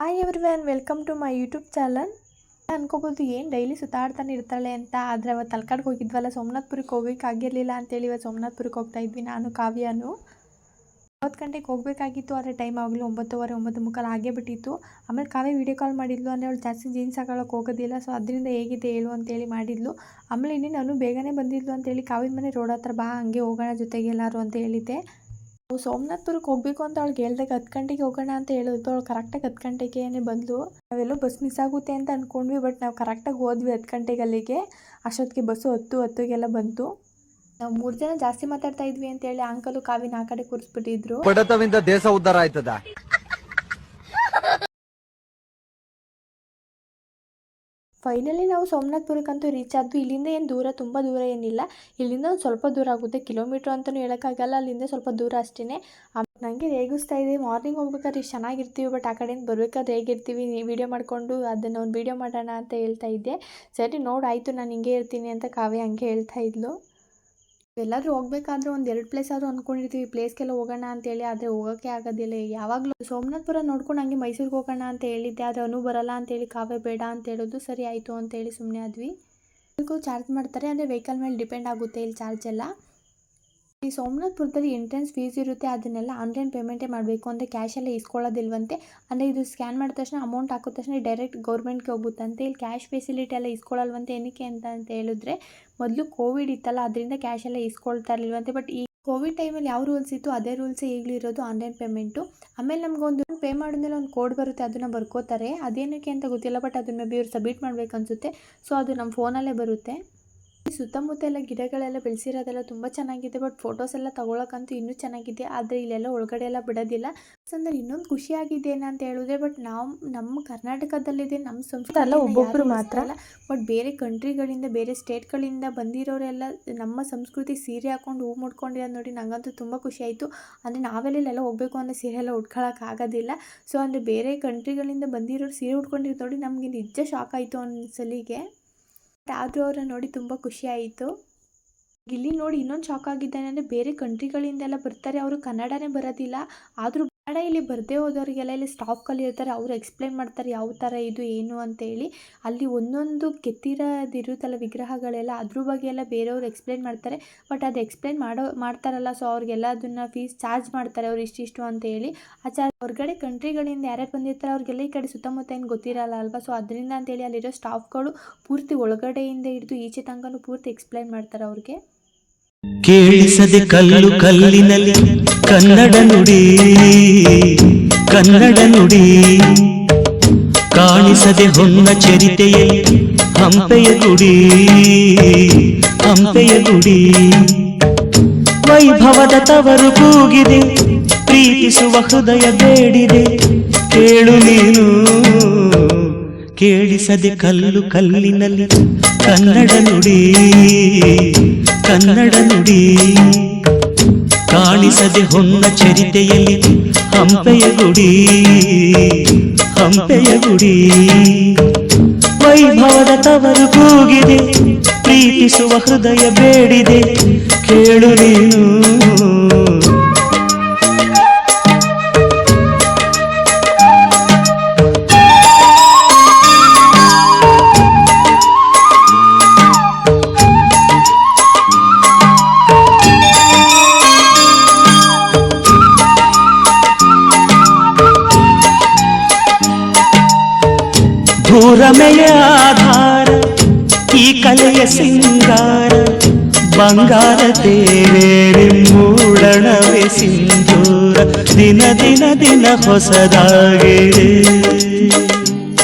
Hi everyone, welcome to my YouTube channel. ಅನ್ಕೋಬೋದು ಏನು daily ಸುತ್ತಾಡ್ತಾನೆ ಇರ್ತಾಳೆ ಅಂತ. ಆದರೆ ಅವತ್ತು ತಲಕಾಡಿಗೆ ಹೋಗಿದ್ವಲ್ಲ, ಸೋಮನಾಥ್ಪುರಕ್ಕೆ ಹೋಗೋಕ್ಕಾಗಿರಲಿಲ್ಲ ಅಂತೇಳಿ ಇವತ್ತು ಸೋಮನಾಥ್ಪುರಕ್ಕೆ ಹೋಗ್ತಾ ಇದ್ವಿ ನಾನು ಕಾವ್ಯನು. 9 ಗಂಟೆಗೆ ಹೋಗಬೇಕಾಗಿತ್ತು, ಆದರೆ ಟೈಮ್ ಆಗಲಿ 9:15 9:45 ಆಗೇ ಬಿಟ್ಟಿತ್ತು. ಆಮೇಲೆ ಕಾವ್ಯ ವೀಡಿಯೋ ಕಾಲ್ ಮಾಡಿದ್ಲು. ಅಂದರೆ ಅವಳು ಜಾಸ್ತಿ ಜೀನ್ಸ್ ಹಾಕೊಳ್ಳೋಕೆ ಹೋಗೋದಿಲ್ಲ, ಸೊ ಅದರಿಂದ ಹೇಗಿದೆ ಹೇಳು ಅಂತೇಳಿ ಮಾಡಿದ್ಲು. ಆಮೇಲೆ ಇನ್ನೇನು ನಾನು ಬೇಗನೆ ಬಂದಿದ್ಲು ಅಂತೇಳಿ ಕಾವ್ಯದ ಮನೆ ರೋಡ್ ಹತ್ರ ಬಾ, ಹಂಗೆ ಹೋಗೋಣ ಜೊತೆಗೆ ಎಲ್ಲರೂ ಅಂತ ಹೇಳಿದ್ದೆ. ಸೋಮನಾಥ್ಪುರಕ್ಕೆ ಹೋಗಬೇಕು ಅಂತ ಅವಳಿಗೆ ಹೇಳ್ದಾಗ 10 ಗಂಟೆಗೆ ಹೋಗೋಣ ಅಂತ ಹೇಳಿದ್ರು. ಅವಳು ಕರೆಕ್ಟಾಗಿ 10 ಗಂಟೆಗೆ ಬಂದಳು. ನಾವೆಲ್ಲೋ ಬಸ್ ಮಿಸ್ ಆಗುತ್ತೆ ಅಂತ ಅಂದ್ಕೊಂಡ್ವಿ, ಬಟ್ ನಾವು ಕರೆಕ್ಟಾಗಿ ಹೋದ್ವಿ 10 ಗಂಟೆಗೆ ಅಲ್ಲಿಗೆ. ಅಷ್ಟೊತ್ತಿಗೆ ಬಸ್ಸು 10:10ಗೆಲ್ಲ ಬಂತು. ನಾವು 3 ಜನ ಜಾಸ್ತಿ ಮಾತಾಡ್ತಾ ಇದ್ವಿ ಅಂತೇಳಿ ಅಂಕಲು ಕಾವಿನ ಆ ಕಡೆ ಕೂರಿಸ್ಬಿಟ್ಟಿದ್ರು. ಬಡತವಿಂದ ದೇಶ ಉದ್ಧಾರ ಆಯ್ತದ. ಫೈನಲಿ ನಾವು ಸೋಮನಾಥ್ಪುರಕ್ಕಂತೂ ರೀಚ್ ಆದ್ವಿ. ಇಲ್ಲಿಂದ ಏನು ದೂರ, ತುಂಬ ದೂರ ಏನಿಲ್ಲ. ಇಲ್ಲಿಂದ ಒಂದು ಸ್ವಲ್ಪ ದೂರ ಆಗುತ್ತೆ, ಕಿಲೋಮೀಟ್ರ್ ಅಂತಲೂ ಹೇಳೋಕ್ಕಾಗಲ್ಲ. ಅಲ್ಲಿಂದ ಸ್ವಲ್ಪ ದೂರ ಅಷ್ಟೇ. ನನಗೆ ರೇಗಿಸ್ತಾ ಇದೆ. ಮಾರ್ನಿಂಗ್ ಹೋಗ್ಬೇಕಾದ್ರೆ ಇಷ್ಟು ಚೆನ್ನಾಗಿರ್ತೀವಿ, ಬಟ್ ಆ ಕಡೆಯಿಂದ ಬರಬೇಕಾದ್ರೆ ಹೇಗಿರ್ತೀವಿ, ವೀಡಿಯೋ ಮಾಡಿಕೊಂಡು ಅದನ್ನು ಒಂದು ವೀಡಿಯೋ ಮಾಡೋಣ ಅಂತ ಹೇಳ್ತಾ ಇದ್ದೆ. ಸರಿ ನೋಡಾಯಿತು, ನಾನು ಹಿಂಗೆ ಇರ್ತೀನಿ ಅಂತ ಕಾವ್ಯ ಹಂಗೆ ಹೇಳ್ತಾ ಇದ್ಲು. ಎಲ್ಲಾದರೂ ಹೋಗ್ಬೇಕಾದ್ರೂ ಒಂದು 2 ಪ್ಲೇಸ್ ಆದರೂ ಅಂದ್ಕೊಂಡಿರ್ತೀವಿ ಪ್ಲೇಸ್ಗೆಲ್ಲ ಹೋಗೋಣ ಅಂತೇಳಿ, ಆದರೆ ಹೋಗೋಕ್ಕೆ ಆಗೋದಿಲ್ಲ. ಯಾವಾಗಲೂ ಸೋಮನಾಥ್ಪುರ ನೋಡ್ಕೊಂಡು ಹಂಗೆ ಮೈಸೂರಿಗೆ ಹೋಗೋಣ ಅಂತ ಹೇಳಿದ್ದೆ, ಆದರೆ ಅವನು ಬರಲ್ಲ ಅಂತೇಳಿ ಕಾವ್ಯ ಬೇಡ ಅಂತ ಹೇಳೋದು. ಸರಿ ಆಯಿತು ಅಂತೇಳಿ ಸುಮ್ಮನೆ ಆದ್ವಿ. ಚಾರ್ಜ್ ಮಾಡ್ತಾರೆ, ಅಂದರೆ ವೆಹಿಕಲ್ ಮೇಲೆ ಡಿಪೆಂಡ್ ಆಗುತ್ತೆ ಇಲ್ಲಿ ಚಾರ್ಜ್ ಎಲ್ಲ. ಈ ಸೋಮನಾಥ್ಪುರದಲ್ಲಿ ಎಂಟ್ರೆನ್ಸ್ ಫೀಸ್ ಇರುತ್ತೆ, ಅದನ್ನೆಲ್ಲ ಆನ್ಲೈನ್ ಪೇಮೆಂಟೇ ಮಾಡಬೇಕು. ಅಂದರೆ ಕ್ಯಾಶೆಲ್ಲ ಇಸ್ಕೊಳ್ಳೋದಿಲ್ವಂತೆ. ಅಂದರೆ ಇದು ಸ್ಕ್ಯಾನ್ ಮಾಡಿದ ತಕ್ಷಣ ಅಮೌಂಟ್ ಹಾಕಿದ ತಕ್ಷಣ ಡೈರೆಕ್ಟ್ ಗೌರ್ಮೆಂಟ್ಗೆ ಹೋಗುತ್ತಂತೆ. ಇಲ್ಲಿ ಕ್ಯಾಶ್ ಫೆಸಿಲಿಟಿ ಎಲ್ಲ ಇಸ್ಕೊಳ್ಳಲ್ವಂತೆ. ಏನಕ್ಕೆ ಅಂತ ಹೇಳಿದ್ರೆ, ಮೊದಲು ಕೋವಿಡ್ ಇತ್ತಲ್ಲ, ಅದರಿಂದ ಕ್ಯಾಶ್ ಎಲ್ಲ ಇಸ್ಕೊಳ್ತಾ ಇರಲಿಲ್ವಂತೆ. ಬಟ್ ಈ ಕೋವಿಡ್ ಟೈಮಲ್ಲಿ ಯಾವ ರೂಲ್ಸ್ ಇತ್ತು ಅದೇ ರೂಲ್ಸೇ ಈಗಲೂ ಇರೋದು, ಆನ್ಲೈನ್ ಪೇಮೆಂಟು. ಆಮೇಲೆ ನಮಗೊಂದು ಪೇ ಮಾಡಿದ್ಮೇಲೆ ಒಂದು ಕೋಡ್ ಬರುತ್ತೆ, ಅದನ್ನು ಬರ್ಕೋತಾರೆ. ಅದೇನಕ್ಕೆ ಅಂತ ಗೊತ್ತಿಲ್ಲ, ಬಟ್ ಅದನ್ನ ಮೇ ಬಿ ಇವ್ರು ಸಬ್ಮಿಟ್ ಮಾಡಬೇಕು ಅನಿಸುತ್ತೆ. ಸೊ ಅದು ನಮ್ಮ ಫೋನಲ್ಲೇ ಬರುತ್ತೆ. ಸುತ್ತಮುತ್ತ ಎಲ್ಲ ಗಿಡಗಳೆಲ್ಲ ಬೆಳೆಸಿರೋದೆಲ್ಲ ತುಂಬ ಚೆನ್ನಾಗಿದೆ, ಬಟ್ ಫೋಟೋಸ್ ಎಲ್ಲ ತಗೊಳಕ್ಕಂತೂ ಇನ್ನೂ ಚೆನ್ನಾಗಿದೆ. ಆದರೆ ಇಲ್ಲೆಲ್ಲ ಒಳಗಡೆ ಎಲ್ಲ ಬಿಡೋದಿಲ್ಲ. ಅಂದರೆ ಇನ್ನೊಂದು ಖುಷಿಯಾಗಿದೆ ಏನಂತ ಹೇಳಿದ್ರೆ, ಬಟ್ ನಾವು ನಮ್ಮ ಕರ್ನಾಟಕದಲ್ಲಿದೆ, ನಮ್ಮ ಸಂಸ್ಕೃತಿ ಎಲ್ಲ ಒಬ್ಬೊಬ್ಬರು ಮಾತ್ರ ಅಲ್ಲ, ಬಟ್ ಬೇರೆ ಕಂಟ್ರಿಗಳಿಂದ, ಬೇರೆ ಸ್ಟೇಟ್ಗಳಿಂದ ಬಂದಿರೋರೆಲ್ಲ ನಮ್ಮ ಸಂಸ್ಕೃತಿ ಸೀರೆ ಹಾಕೊಂಡು ಹೂ ಮುಡ್ಕೊಂಡಿರೋದು ನೋಡಿ ನನಗಂತೂ ತುಂಬ ಖುಷಿ ಆಯಿತು. ಅಂದರೆ ನಾವೆಲ್ಲ ಹೋಗಬೇಕು ಅಂದರೆ ಸೀರೆ ಎಲ್ಲ ಉಟ್ಕೊಳ್ಳೋಕ್ಕಾಗೋದಿಲ್ಲ. ಸೊ ಅಂದರೆ ಬೇರೆ ಕಂಟ್ರಿಗಳಿಂದ ಬಂದಿರೋರು ಸೀರೆ ಉಟ್ಕೊಂಡಿರೋದು ನೋಡಿ ನಮಗೆ ನಿಜ ಶಾಕ್ ಆಯಿತು ಒಂದ್ಸಲಿಗೆ. ಆದರೂ ಅವರನ್ನು ನೋಡಿ ತುಂಬ ಖುಷಿ ಆಯಿತು. ಇಲ್ಲಿ ನೋಡಿ ಇನ್ನೊಂದು ಶಾಕ್ ಆಗಿದ್ದೇನೆ ಅಂದರೆ, ಬೇರೆ ಕಂಟ್ರಿಗಳಿಂದೆಲ್ಲ ಬರ್ತಾರೆ, ಅವರು ಕನ್ನಡನೇ ಬರೋದಿಲ್ಲ. ಆದರೂ ಕನ್ನಡ ಇಲ್ಲಿ ಬರದೇ ಹೋದವರಿಗೆಲ್ಲ ಇಲ್ಲಿ ಸ್ಟಾಫ್ಗಳು ಇರ್ತಾರೆ, ಅವರು ಎಕ್ಸ್ಪ್ಲೈನ್ ಮಾಡ್ತಾರೆ ಯಾವ ಥರ ಇದು ಏನು ಅಂತೇಳಿ. ಅಲ್ಲಿ ಒಂದೊಂದು ಕೆತ್ತಿರೋದಿರುತ್ತಲ್ಲ ವಿಗ್ರಹಗಳೆಲ್ಲ, ಅದ್ರ ಬಗ್ಗೆ ಎಲ್ಲ ಬೇರೆಯವರು ಎಕ್ಸ್ಪ್ಲೈನ್ ಮಾಡ್ತಾರೆ. ಬಟ್ ಅದು ಎಕ್ಸ್ಪ್ಲೈನ್ ಮಾಡ್ತಾರಲ್ಲ, ಸೊ ಅವ್ರಿಗೆಲ್ಲ ಅದನ್ನು ಫೀಸ್ ಚಾರ್ಜ್ ಮಾಡ್ತಾರೆ, ಅವ್ರು ಇಷ್ಟಿಷ್ಟು ಅಂತ ಹೇಳಿ. ಆ ಚಾರ್ಜ್ ಹೊರಗಡೆ ಕಂಟ್ರಿಗಳಿಂದ ಯಾರ್ಯಾರು ಬಂದಿರ್ತಾರೆ ಅವ್ರಿಗೆಲ್ಲ ಈ ಕಡೆ ಸುತ್ತಮುತ್ತ ಏನು ಗೊತ್ತಿರಲ್ಲ ಅಲ್ವಾ. ಸೊ ಅದರಿಂದ ಅಂತೇಳಿ ಅಲ್ಲಿರೋ ಸ್ಟಾಫ್ಗಳು ಪೂರ್ತಿ ಒಳಗಡೆಯಿಂದ ಹಿಡಿದು ಈಚೆ ತನಕನೂ ಪೂರ್ತಿ ಎಕ್ಸ್ಪ್ಲೈನ್ ಮಾಡ್ತಾರೆ ಅವ್ರಿಗೆ. ಕೇಳಿಸದೆ ಕಲ್ಲು ಕಲ್ಲಿನಲ್ಲಿ ಕನ್ನಡ ನುಡಿ, ಕನ್ನಡ ನುಡಿ ಕಾಣಿಸದೆ ಹೊನ್ನ ಚರಿತೆಯಲ್ಲಿ ಹಂಪೆಯ ಗುಡಿ, ಹಂಪೆಯ ಗುಡಿ ವೈಭವದ ತವರು ಕೂಗಿದೆ, ಪ್ರೀತಿಸುವ ಹೃದಯ ಬೇಡಿದೆ, ಕೇಳು ನೀನು. ಕೇಳಿಸದೆ ಕಲ್ಲು ಕಲ್ಲಿನಲ್ಲಿ ಕನ್ನಡ ನುಡಿ, ಕನ್ನಡ ನುಡಿ ಕಾಣಿಸದೆ ಹೊನ್ನ ಚರಿತೆಯಲ್ಲಿ ಹಂಪೆಯ ಗುಡಿ, ಹಂಪೆಯ ಗುಡಿ ವೈಭವದ ತವರು ಕೂಗಿದೆ, ಪ್ರೀತಿಸುವ ಹೃದಯ ಬೇಡಿದೆ, ಕೇಳು ನೀನು. ಭೂರಮೆಯ ಆಧಾರ ಈ ಕಲೆಯ ಸಿಂಗಾರ, ಬಂಗಾರ ತೇರೇರಿ ಮೂಡಣವೇ ಸಿಂಧೂರ, ದಿನ ದಿನ ದಿನ ಹೊಸದಾಗಿದೆ,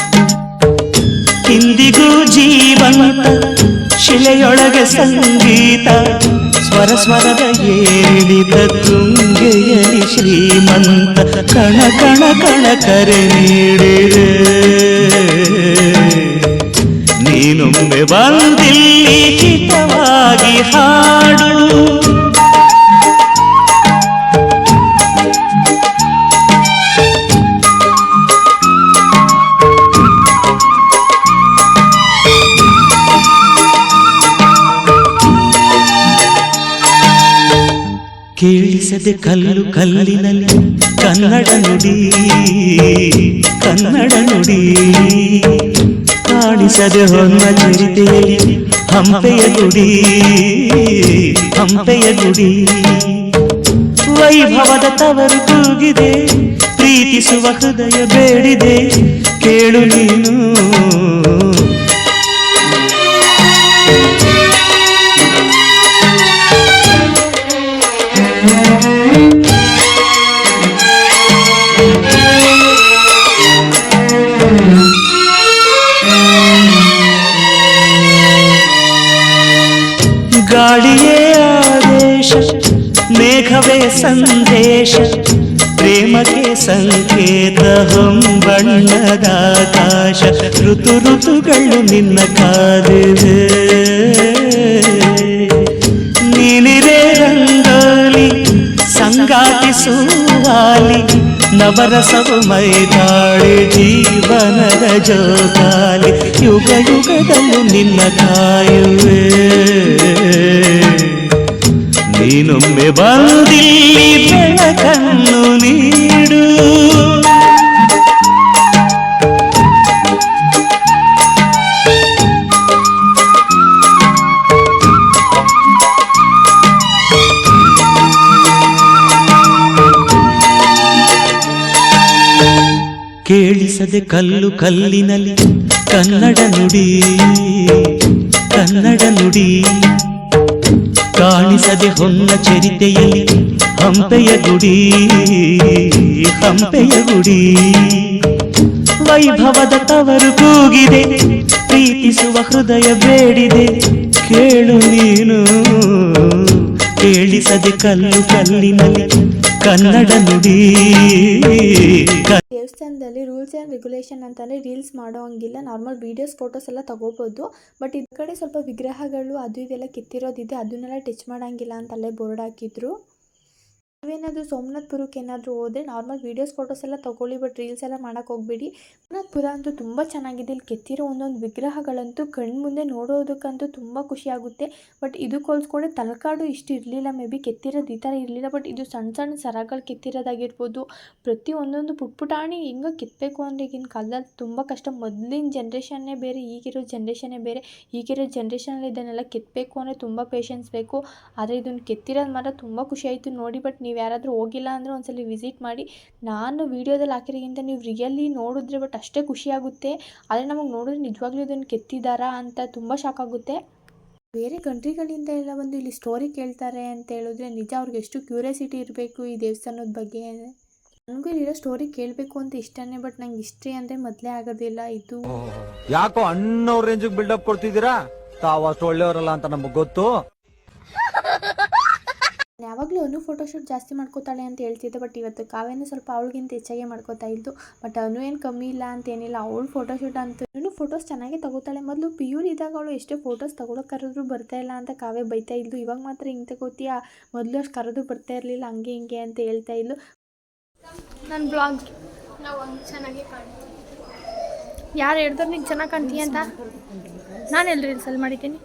ಇಂದಿಗೂ ಜೀವಂತ ಶಿಲೆಯೊಳಗೆ ಸಂಗೀತ, ಸ್ವರ ಸ್ವರದ ಏಳಿದ ತುಂಗೆಯಲಿ ಶ್ರೀಮಂತ, ಕಣ ಕಣ ಕಣ ಕರೆ ನೀಡಿದೆ, ನೀನೊಮ್ಮೆ ಬಂದಿಲ್ಲಿ ಹಿತವಾಗಿ ಹಾಡು. ಕೇಳಿಸದೆ ಕಲ್ಲು ಕಲ್ಲಿನಲ್ಲಿ ಕನ್ನಡ ನುಡಿ, ಕನ್ನಡ ನುಡಿ ಕಾಣಿಸದೆ ಹೊನ್ನ ಚರಿತೆಯಲ್ಲಿ ಹಂಪೆಯ ಗುಡಿ ಹಂಪೆಯ ಗುಡಿ ವೈಭವದ ತವರು ಕೂಗಿದೆ ಪ್ರೀತಿಸುವ ಹೃದಯ ಬೇಡಿದೆ ಕೇಳು ನೀನು ಗಾಳಿಯೇ ಆದೇಶ ಮೇಘವೇ ಸಂದೇಶ ಪ್ರೇಮಕ್ಕೆ ಸಂಕೇತ ಹೊಂಬಣ್ಣದ ಆಕಾಶ ಋತು ಋತುಗಳು ನಿನ್ನ ಕಾದಿವೆ ನೀನಿರೇ ರಂಗೋಲಿ ಸಂಗಾತಿ ಸುವಾಲಿ ನವರಸವು ಮೈದಾಳಿ ಜೀವನದ ಜೋಗಾಲಿ ಯುಗ ಯುಗದಲ್ಲೂ ನಿನ್ನ ಕಾಯುವೆ ನೀನೊಮ್ಮೆ ಬಂದಿಲ್ಲಿ ಬೆಳಕನ್ನು ನೀಡು ಕೇಳಿಸದೆ ಕಲ್ಲು ಕಲ್ಲಿನಲ್ಲಿ ಕನ್ನಡ ನುಡಿ ಕನ್ನಡ ನುಡಿ ಕಾಣಿಸದೆ ಹೊನ್ನ ಚರಿತೆಯಲ್ಲಿ ಹಂಪೆಯ ಗುಡಿ ಹಂಪೆಯ ಗುಡಿ ವೈಭವದ ತವರು ಕೂಗಿದೆ ಪ್ರೀತಿಸುವ ಹೃದಯ ಬೇಡಿದೆ ಕೇಳು ನೀನು ಕೇಳಿಸದೆ ಕಲ್ಲು ಕಲ್ಲಿನಲ್ಲಿ ಕನ್ನಡ ನುಡಿ ದೇವಸ್ಥಾನದಲ್ಲಿ ರೂಲ್ಸ್ ಆ್ಯಂಡ್ ರೆಗ್ಯುಲೇಷನ್ ಅಂತಲೇ ರೀಲ್ಸ್ ಮಾಡೋ ಹಂಗಿಲ್ಲ, ನಾರ್ಮಲ್ ವೀಡಿಯೋಸ್ ಫೋಟೋಸ್ ಎಲ್ಲ ತೊಗೋಬೋದು. ಬಟ್ ಈ ಕಡೆ ಸ್ವಲ್ಪ ವಿಗ್ರಹಗಳು ಅದು ಇದೆಲ್ಲ ಕೆತ್ತಿರೋದಿದೆ, ಅದನ್ನೆಲ್ಲ ಟಚ್ ಮಾಡೋಂಗಿಲ್ಲ ಅಂತಲ್ಲೇ ಬೋರ್ಡ್ ಹಾಕಿದ್ರು. ನೀವೇನಾದರೂ ಸೋಮನಾಥ್ಪುರಕ್ಕೆ ಏನಾದರೂ ಹೋದರೆ ನಾರ್ಮಲ್ ವೀಡಿಯೋಸ್ ಫೋಟೋಸ್ ಎಲ್ಲ ತೊಗೊಳ್ಳಿ, ಬಟ್ ರೀಲ್ಸ್ ಎಲ್ಲ ಮಾಡೋಕ್ಕೆ ಹೋಗಬೇಡಿ. ಸೋಮನಾಥ್ಪುರ ಅಂತೂ ತುಂಬ ಚೆನ್ನಾಗಿದೆ. ಇಲ್ಲಿ ಕೆತ್ತಿರೋ ಒಂದೊಂದು ವಿಗ್ರಹಗಳಂತೂ ಕಣ್ಣು ಮುಂದೆ ನೋಡೋದಕ್ಕಂತೂ ತುಂಬ ಖುಷಿಯಾಗುತ್ತೆ. ಬಟ್ ಇದಕ್ಕೆ ಹೋಲಿಸ್ಕೊಂಡ್ರೆ ತಲಕಾಡು ಇಷ್ಟು ಇರಲಿಲ್ಲ, ಮೇ ಬಿ ಕೆತ್ತಿರೋದು ಈ ಥರ ಇರಲಿಲ್ಲ. ಬಟ್ ಇದು ಸಣ್ಣ ಸಣ್ಣ ಸರಗಳು ಕೆತ್ತಿರೋದಾಗಿರ್ಬೋದು, ಪ್ರತಿ ಒಂದೊಂದು ಪುಟ್ಪುಟಾಣಿ ಹೆಂಗೆ ಕೆತ್ತಬೇಕು ಅಂದರೆ ಈಗಿನ ಕಾಲದಲ್ಲಿ ತುಂಬ ಕಷ್ಟ. ಮೊದಲಿನ ಜನ್ರೇಷನ್ನೇ ಬೇರೆ, ಈಗಿರೋ ಜನ್ರೇಷನ್ನೇ ಬೇರೆ. ಈಗಿರೋ ಜನ್ರೇಷನಲ್ಲಿ ಇದನ್ನೆಲ್ಲ ಕೆತ್ತಬೇಕು ಅಂದರೆ ತುಂಬ ಪೇಷನ್ಸ್ ಬೇಕು. ಆದರೆ ಇದನ್ನು ಕೆತ್ತಿರೋದು ಮಾತ್ರ ತುಂಬ ಖುಷಿ ಆಯಿತು ನೋಡಿ. ಬಟ್ ನೀವು ಯಾರಾದರೂ ಹೋಗಿಲ್ಲ ಅಂದರೆ ಒಂದ್ಸಲ ವಿಸಿಟ್ ಮಾಡಿ. ನಾನು ವೀಡಿಯೋದಲ್ಲಿ ಹಾಕಿರೋಕ್ಕಿಂತ ನೀವು ರಿಯಲಿ ನೋಡಿದ್ರೆ ಬಟ್ ಅಷ್ಟೇ ಖುಷಿಯಾಗುತ್ತೆ. ಆದರೆ ನಮಗೆ ನೋಡಿದ್ರೆ ನಿಜವಾಗ್ಲೂ ಇದನ್ನು ಕೆತ್ತಿದ್ದಾರಾ ಅಂತ ತುಂಬ ಶಾಕ್ ಆಗುತ್ತೆ. ಬೇರೆ ಕಂಟ್ರಿಗಳಿಂದ ಎಲ್ಲ ಬಂದು ಇಲ್ಲಿ ಸ್ಟೋರಿ ಕೇಳ್ತಾರೆ ಅಂತ ಹೇಳಿದ್ರೆ ನಿಜ ಅವ್ರಿಗೆ ಎಷ್ಟು ಕ್ಯೂರಿಯಾಸಿಟಿ ಇರಬೇಕು ಈ ದೇವಸ್ಥಾನದ ಬಗ್ಗೆ. ನನಗೂ ಇಲ್ಲಿರೋ ಸ್ಟೋರಿ ಕೇಳಬೇಕು ಅಂತ ಇಷ್ಟನೇ, ಬಟ್ ನಂಗೆ ಹಿಸ್ಟ್ರಿ ಅಂದರೆ ಮೊದಲೇ ಆಗೋದಿಲ್ಲ. ಇದು ಯಾಕೋ ಅಣ್ಣವ್ರ ರೇಂಜಿಗೆ ಬಿಲ್ಡಪ್ ಕೊಡ್ತಿದ್ದೀರಾ? ತಾವು ಅಷ್ಟು ಒಳ್ಳೆಯವರಲ್ಲ ಅಂತ ನಮಗೆ ಗೊತ್ತು. ಯಾವಾಗಲೂ ಅನು ಫೋಟೋಶೂಟ್ ಜಾಸ್ತಿ ಮಾಡ್ಕೋತಾಳೆ ಅಂತ ಹೇಳ್ತಿದ್ದೆ, ಬಟ್ ಇವತ್ತು ಕಾವ್ಯನೇ ಸ್ವಲ್ಪ ಅವಳಿಗಿಂತ ಹೆಚ್ಚಾಗೆ ಮಾಡ್ಕೋತಾ ಇದ್ದು. ಬಟ್ ಅನು ಏನು ಕಮ್ಮಿ ಇಲ್ಲ ಅಂತೇನಿಲ್ಲ, ಅವಳು ಫೋಟೋಶೂಟ್ ಅಂತೂ ಇನ್ನೂ ಫೋಟೋಸ್ ಚೆನ್ನಾಗೇ ತಗೋತಾಳೆ. ಮೊದಲು ಪಿಯೂರ್ ಇದ್ದಾಗ ಅವಳು ಎಷ್ಟೇ ಫೋಟೋಸ್ ತಗೊಳಕ್ಕೆ ಕರೆದ್ರು ಬರ್ತಾ ಇಲ್ಲ ಅಂತ ಕಾವ್ಯ ಬೈತಾ ಇದ್ದು. ಇವಾಗ ಮಾತ್ರ ಹಿಂಗೆ ತಗೋತೀಯಾ, ಮೊದಲು ಅಷ್ಟು ಕರೆದು ಬರ್ತಾ ಇರಲಿಲ್ಲ, ಹಂಗೆ ಹಿಂಗೆ ಅಂತ ಹೇಳ್ತಾ ಇದ್ದು. ನನ್ನ ಬ್ಲಾಗ್ ನಾವು ಹಂಗೆ ಚೆನ್ನಾಗಿ ಕಾಣ್ತೀವಿ. ಯಾರು ಹೇಳಿದ್ರು ನೀನು ಚೆನ್ನಾಗಿ ಕಾಣ್ತೀಯ ಅಂತ? ನಾನು ಎಲ್ಲಿ ರೀಲ್ಸಲ್ಲಿ ಮಾಡಿದ್ದೀನಿ.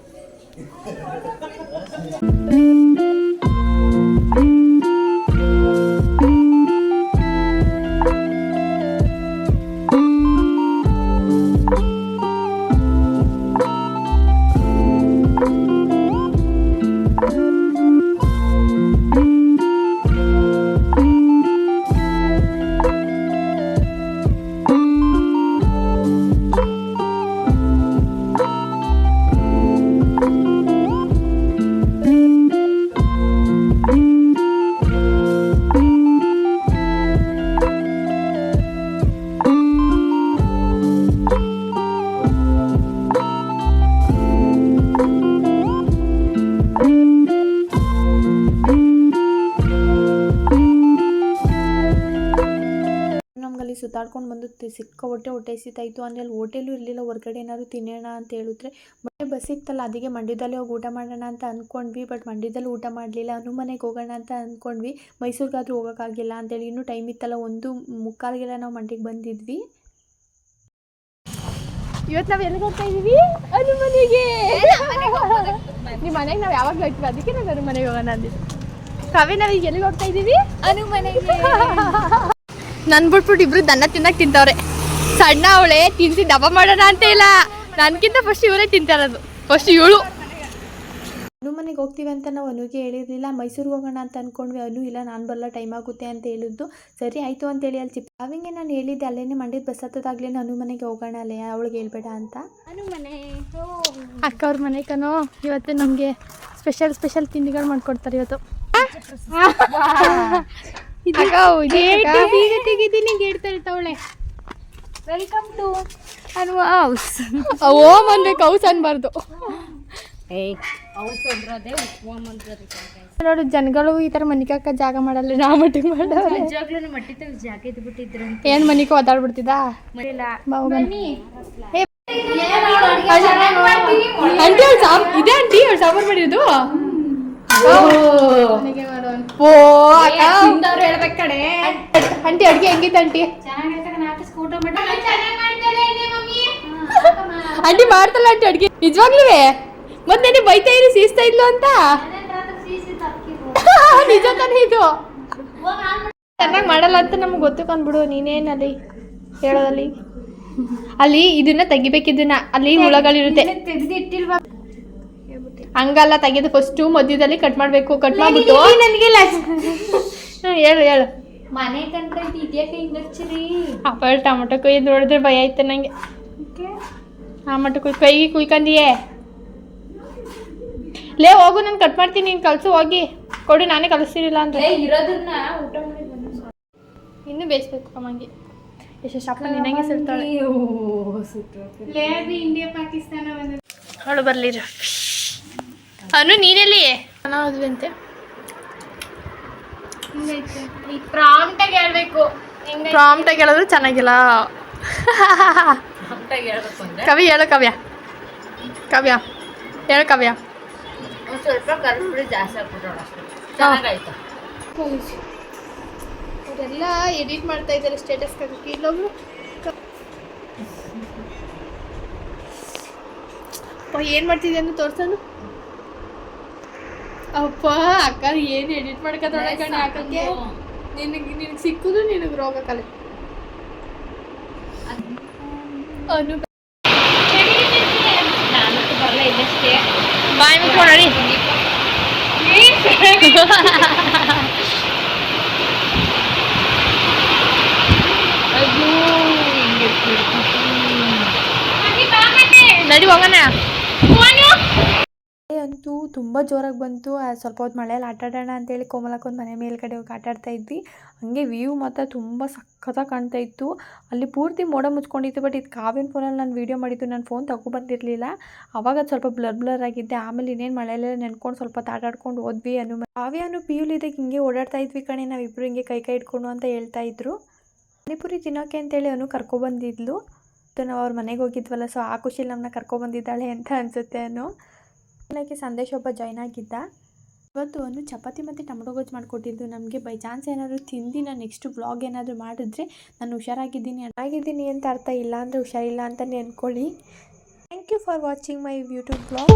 ಸುತ್ತಾಡ್ಕೊಂಡು ಬಂದು ಸಿಕ್ಕ ಹೊಟ್ಟೆ ಹಸಿತಾಯಿತ್ತು. ಅಂದರೆ ಅಲ್ಲಿ ಹೋಟೆಲು ಇರಲಿಲ್ಲ, ಹೊರಗಡೆ ಏನಾದ್ರು ತಿನ್ನೋಣ ಅಂತ ಹೇಳಿದ್ರೆ ಬಸ್ ಸಿಕ್ತಲ್ಲ, ಅದಕ್ಕೆ ಮಂಡ್ಯದಲ್ಲೇ ಹೋಗಿ ಊಟ ಮಾಡೋಣ ಅಂತ ಅಂದ್ಕೊಂಡ್ವಿ. ಬಟ್ ಮಂಡ್ಯದಲ್ಲಿ ಊಟ ಮಾಡಲಿಲ್ಲ, ಅನು ಮನೆಗೆ ಹೋಗೋಣ ಅಂತ ಅಂದ್ಕೊಂಡ್ವಿ. ಮೈಸೂರಿಗಾದ್ರೂ ಹೋಗೋಕ್ಕಾಗಿಲ್ಲ ಅಂತೇಳಿ ಇನ್ನೂ ಟೈಮ್ ಇತ್ತಲ್ಲ, 1:45ಗೆಲ್ಲ ನಾವು ಮಂಡ್ಯಕ್ಕೆ ಬಂದಿದ್ವಿ. ಇವತ್ತು ನಾವು ಎಲ್ಲಿಗೆ ಹೋಗ್ತಾ ಇದ್ದೀವಿ? ಅನು ಮನೆಗೆ. ನಿಮ್ಮ ಮನೆಗೆ ನಾವು ಯಾವಾಗಲೂ ಹೋಗ್ತೀವಿ, ಅದಕ್ಕೆ ನಾನು ಅನು ಮನೆಗೆ ಹೋಗೋಣ ಅಂದಿದ್ದು. ಕಾವ್ಯ ನಾವು ಈಗ ಎಲ್ಲಿಗೆ ಹೋಗ್ತಾ ಇದ್ದೀವಿ? ಅನು ಮನೆಗೆ. ನನ್ನ ಬಿಟ್ಬಿಟ್ಟು ಇಬ್ರು ದನ್ನ ತಿನ್ನಕ್ಕೆ ತಿಂತವ್ರೆ. ಸಣ್ಣ ಅವಳೆ ತಿನ್ಸಿ ದಪ್ಪ ಮಾಡೋಣ ಅಂತ ಇಲ್ಲ, ನನ್ಕಿಂತ ಫಸ್ಟ್ ಇವರೇ ತಿಂತಾರದು, ಫಸ್ಟ್ ಇವಳು. ಅನು ಮನೆಗೆ ಹೋಗ್ತೀವಿ ಅಂತ ನಾವು ಅನುಗೆ ಹೇಳಿರಲಿಲ್ಲ. ಮೈಸೂರಿಗೆ ಹೋಗೋಣ ಅಂತ ಅಂದ್ಕೊಂಡ್ವಿ. ಅನು ಇಲ್ಲ ನಾನು ಬರಲ್ಲ, ಟೈಮ್ ಆಗುತ್ತೆ ಅಂತ ಹೇಳಿದ್ದು. ಸರಿ ಆಯಿತು ಅಂತೇಳಿ ಅಲ್ಲಿ ಅವಿಗೆ ನಾನು ಹೇಳಿದ್ದೆ, ಅಲ್ಲೇನೆ ಮಂಡ್ಯದ ಬಸ್ ಹತ್ತದಾಗ್ಲೇ ಅನು ಮನೆಗೆ ಹೋಗೋಣ ಅಲ್ಲೇ, ಅವಳಿಗೆ ಹೇಳ್ಬೇಡ ಅಂತ. ಅಕ್ಕ ಅವ್ರ ಮನೆ ಕನೋ ಇವತ್ತು ನಮಗೆ ಸ್ಪೆಷಲ್ ತಿಂಡಿಗಳು ಮಾಡ್ಕೊಡ್ತಾರೆ ಇವತ್ತು. Welcome to Anu house. Home ಅನ್ಬೇಕು, ಹೌಸ್ ಅನ್ಬಾರ್ದು. ನೋಡು ಜನಗಳು ಈ ತರ ಮನಿಕಾಕ ಜಾಗ ಮಾಡಲ್ಲ, ನಾ ಮಟ್ಟಿಗೆ ಮಾಡವ್ರೆ. ಏನ್ ಮನಿಕ ಒದ್ದಾಡ್ಬಿಡ್ತಿದ್ದ ಆಂಟಿ ಇದೇ ಆಂಟಿ ಅವ್ರು ಸಾಂಬಾರ್ ಮಾಡಿರೋದು. ಓ ಹೇಳ್ಬೇಕು ಕಡೆ ಆಂಟಿ ಅಡ್ಗೆ ಹೆಂಗಿತ್ತು ಆಂಟಿ? ಆಂಟಿ ಮಾಡ್ತಲ್ಲ ಆಂಟಿ ಅಡ್ಗೆ ನಿಜವಾಗ್ಲೂ. ಮತ್ತೆ ನೀನು ಬೈತಾ ಇರಿ ಸೀಸ್ತಾ ಇದ್ಲು ಅಂತ. ನಿಜ ತಾನೇ ಇದು. ಚೆನ್ನಾಗಿ ಮಾಡಲ್ಲ ಅಂತ ನಮ್ಗೆ ಗೊತ್ತುಕೊಂಡ್ಬಿಡು. ನೀನೇನಲ್ಲಿ ಹೇಳೋದಲ್ಲಿ ಅಲ್ಲಿ ಇದನ್ನ ತೆಗಿಬೇಕಿದ್ದನ್ನ, ಅಲ್ಲಿ ಹುಳಗಳಿರುತ್ತೆ. ಹಂಗಲ್ಲ ತೆಗೆದು ಫಸ್ಟು ಮಧ್ಯದಲ್ಲಿ ಕಟ್ ಮಾಡಬೇಕು. ಕಟ್ ಮಾಡ್ಬಿಟ್ಟು ಹೇಳು ಮನೆ ಕಂತ ಇದ್ಯಾಕೆ ಹಿಂಗಚ್ಚಿರಿ? ಅಪ್ಪ ಟೊಮೊಟೊ ಕೊಯ್ದು ನೋಡಿದ್ರೆ ಭಯ ಆಯ್ತು ನಂಗೆ. ಟೊಮೊಟೊ ಕೈಗೆ ಕುಯ್ಕೊಂಡಿಯೇ ಲೇ ಹೋಗು, ನಾನು ಕಟ್ ಮಾಡ್ತೀನಿ, ನೀನು ಕಲಸು ಹೋಗಿ. ಕೊಡಿ, ನಾನೇ ಕಲಿಸ್ತಿರಲಿಲ್ಲ ಅಂದ್ರೆ. ಇರೋದನ್ನ ಊಟ ಮಾಡಿ ಇನ್ನೂ ಬೇಯಿಸ್ಬೇಕು ಅಮ್ಮಂಗೆ. ಎಷ್ಟು ಅಪ್ಪ ನಿನಗೆ ಸುಡ್ತಾಳೆ. ಇಂಡಿಯಾ ಪಾಕಿಸ್ತಾನ ಅವಳು ಬರ್ಲಿರ ಅನು ನೀನೆಲ್ಲಿ ಅನ್ನೋದು ಅಂತೆ. ಈಗ ಪ್ರಾಂಪ್ಟಾಗಿ ಹೇಳ್ಬೇಕು. ಪ್ರಾಂಪ್ಟಾಗಿ ಹೇಳಿದ್ರೆ ಚೆನ್ನಾಗಿಲ್ಲ. ಕವಿ ಹೇಳು, ಕಾವ್ಯ ಹೇಳು ಕಾವ್ಯ. ಸ್ವಲ್ಪ ಕರ್ಪುಡಿ ಜಾಸ್ತಿ ಹಾಕ್ಬಿಟ್ಟೋಣ, ಚೆನ್ನಾಗಾಯ್ತು. ಅವರೆಲ್ಲ ಎಡಿಟ್ ಮಾಡ್ತಾ ಇದ್ದಾರೆ ಸ್ಟೇಟಸ್ ಹಾಕಿ. ಇಲ್ಲೊಬ್ರು ಏನು ಮಾಡ್ತಿದ್ದೆ ಅಂತ ತೋರ್ಸೋದು. ಅಪ್ಪ ಅಕ್ಕ ಏನು ಎಡಿಟ್ ಮಾಡ್ಕೊತಾಳೆ ಕಣೆ ಹಾಕಕ್ಕೆ. ನಿನಗೆ ಸಿಕ್ಕುದು ನಿನಗೆ ರೋಗ ಕಲೆ. ಅನು ಬರಲ್ಲ ಇಲ್ಲಷ್ಟೇ ಬಾಯ್ ಮುಟ್ಕೊಂಡಿ. ನಡಿ ಹೋಗೋಣ. ಅಂತೂ ತುಂಬ ಜೋರಾಗಿ ಬಂತು. ಸ್ವಲ್ಪ ಹೊತ್ತು ಮಳೆಯಲ್ಲಿ ಆಟಾಡೋಣ ಅಂತೇಳಿ ಕೋಮಲಕ್ಕೊಂದು ಮನೆ ಮೇಲ್ಗಡೆ ಹೋಗಿ ಆಟಾಡ್ತಾ ಇದ್ವಿ. ಹಾಗೆ ವ್ಯೂ ಮಾತ್ರ ತುಂಬ ಸಖತ್ತಾಗಿ ಕಾಣ್ತಾ ಇತ್ತು. ಅಲ್ಲಿ ಪೂರ್ತಿ ಮೋಡ ಮುಚ್ಕೊಂಡಿತ್ತು. ಬಟ್ ಇದು ಕಾವ್ಯನ ಫೋನಲ್ಲಿ ನಾನು ವೀಡಿಯೋ ಮಾಡಿದ್ದು, ನನ್ನ ಫೋನ್ ತಗೊಬಂದಿರಲಿಲ್ಲ. ಆವಾಗ ಅದು ಸ್ವಲ್ಪ ಬ್ಲರ್ ಆಗಿದ್ದೆ. ಆಮೇಲೆ ಇನ್ನೇನು ಮಳೆಯಲ್ಲೆಲ್ಲ ನೆನ್ಕೊಂಡು ಸ್ವಲ್ಪ ಆಟಾಡ್ಕೊಂಡು ಹೋದ್ವಿ. ಕಾವ್ಯನು ಪಿಯುಲಿದಾಗ ಹಿಂಗೆ ಓಡಾಡ್ತಾ ಇದ್ವಿ ಕಣೆ, ನಾವಿಬ್ಬರು ಹಿಂಗೆ ಕೈ ಇಟ್ಕೊಂಡು ಅಂತ ಹೇಳ್ತಾ ಇದ್ರು. ಪಾನಿಪುರಿ ತಿನ್ನೋಕೆ ಅಂತೇಳಿ ಅವನು ಕರ್ಕೊಬಂದಿದ್ಲು. ನಾವು ಅವ್ರ ಮನೆಗೆ ಹೋಗಿದ್ವಲ್ಲ, ಸೊ ಆ ಖುಷಿಲಿ ನಮ್ಮನ್ನ ಕರ್ಕೊಬಂದಿದ್ದಾಳೆ ಅಂತ ಅನಿಸುತ್ತೆ. ಅನ್ನೋಕ್ಕೆ ಸಂದೇಶ ಒಬ್ಬ ಜಾಯ್ನ್ ಆಗಿದ್ದ. ಇವತ್ತು ಅವನು ಚಪಾತಿ ಮತ್ತು ಟೊಮೊಟೊ ಗೊಜ್ಜು ಮಾಡಿಕೊಟ್ಟಿದ್ದು ನಮಗೆ. ಬೈ ಚಾನ್ಸ್ ಏನಾದರೂ ತಿಂದು ನಾನು ನೆಕ್ಸ್ಟ್ ವ್ಲಾಗ್ ಏನಾದರೂ ಮಾಡಿದ್ರೆ ನಾನು ಹುಷಾರಾಗಿದ್ದೀನಿ ಅಂತ ಅರ್ಥ, ಇಲ್ಲ ಅಂದರೆ ಹುಷಾರಿಲ್ಲ ಅಂತಲೇ ಅಂದ್ಕೊಳ್ಳಿ. Thank you for watching my YouTube vlog.